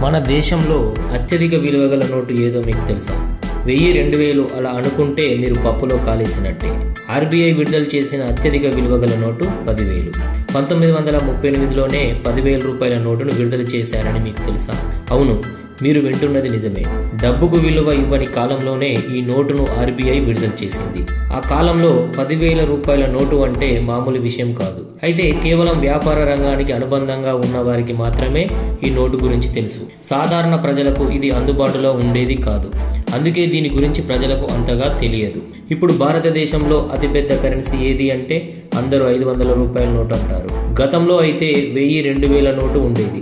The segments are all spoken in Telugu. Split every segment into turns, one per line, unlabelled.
మన దేశంలో అత్యధిక విలువ గల నోటు ఏదో మీకు తెలుసా? 1000, 2000 అలా అనుకుంటే మీరు పప్పులో కాలేసినట్టే. ఆర్బీఐ విడుదల చేసిన అత్యధిక విలువ గల నోటు 10,000. 1938లోనే 10,000 రూపాయల నోటును విడుదల చేశారని మీకు తెలుసా? అవును, మీరు వింటున్నది నిజమే. డబ్బుకు విలువ ఇవ్వని కాలంలోనే ఈ నోటును ఆర్బీఐ విడుదల చేసింది. ఆ కాలంలో 10,000 రూపాయల నోటు అంటే మామూలు విషయం కాదు. అయితే కేవలం వ్యాపార రంగానికి అనుబంధంగా ఉన్న వారికి మాత్రమే ఈ నోటు గురించి తెలుసు. సాధారణ ప్రజలకు ఇది అందుబాటులో ఉండేది కాదు. అందుకే దీని గురించి ప్రజలకు అంతగా తెలియదు. ఇప్పుడు భారతదేశంలో అతిపెద్ద కరెన్సీ ఏది అంటే అందరూ 500 రూపాయల నోటు అంటారు. గతంలో అయితే 1000, 2000 నోటు ఉండేది.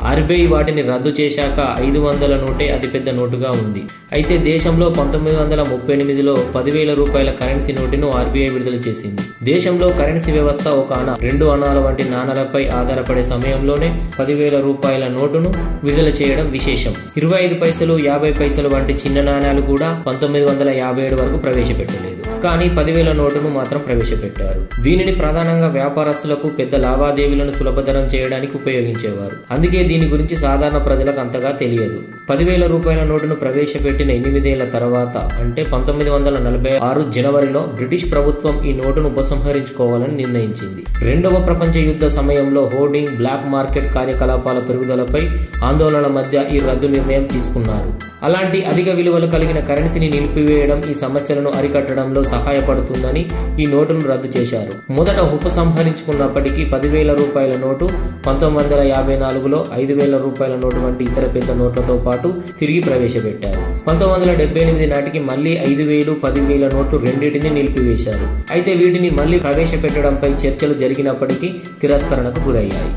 ఆర్బీఐ వాటిని రద్దు చేశాక 500 నోటే అతిపెద్ద నోటుగా ఉంది. అయితే దేశంలో 1938లో 10,000 రూపాయల కరెన్సీ నోటును ఆర్బీఐ విడుదల చేసింది. దేశంలో కరెన్సీ వ్యవస్థ ఒక అణ, 2 అణాల వంటి నాణాలపై ఆధారపడే సమయంలోనే 10,000 రూపాయల నోటును విడుదల చేయడం విశేషం. 25 పైసలు, 50 పైసలు వంటి చిన్న నాణాలు కూడా 1957 వరకు ప్రవేశపెట్టలేదు. కానీ 10,000 నోటును మాత్రం ప్రవేశపెట్టారు. దీనిని ప్రధానంగా వ్యాపారస్తులకు పెద్ద లావాదేవీలను సులభతరం చేయడానికి ఉపయోగించేవారు. అందుకే దీని గురించి సాధారణ ప్రజలకు అంతగా తెలియదు. 10,000 రూపాయల నోటును ప్రవేశపెట్టిన 8 ఏళ్ల తర్వాత అంటే 1946 జనవరిలో బ్రిటిష్ ప్రభుత్వం ఈ నోటును ఉపసంహరించుకోవాలని నిర్ణయించింది. రెండవ ప్రపంచ యుద్ధ సమయంలో హోర్డింగ్, బ్లాక్ మార్కెట్ కార్యకలాపాల పెరుగుదలపై ఆందోళనల మధ్య ఈ రద్దు నిర్ణయం తీసుకున్నారు. అలాంటి అధిక విలువలు కలిగిన కరెన్సీని నిలిపివేయడం ఈ సమస్యలను అరికట్టడంలో సహాయపడుతుందని ఈ నోటును రద్దు చేశారు. మొదట ఉపసంహరించుకున్నప్పటికీ 10,000 రూపాయల నోటు 1954లో 5,000 రూపాయల నోటు వంటి ఇతర పెద్ద నోట్లతో పాటు తిరిగి ప్రవేశపెట్టారు. 1978 నాటికి మళ్లీ 5,000, 10,000 నోట్లు రెండింటినీ నిలిపివేశారు. అయితే వీటిని మళ్లీ ప్రవేశపెట్టడంపై చర్చలు జరిగినప్పటికీ తిరస్కరణకు గురయ్యాయి.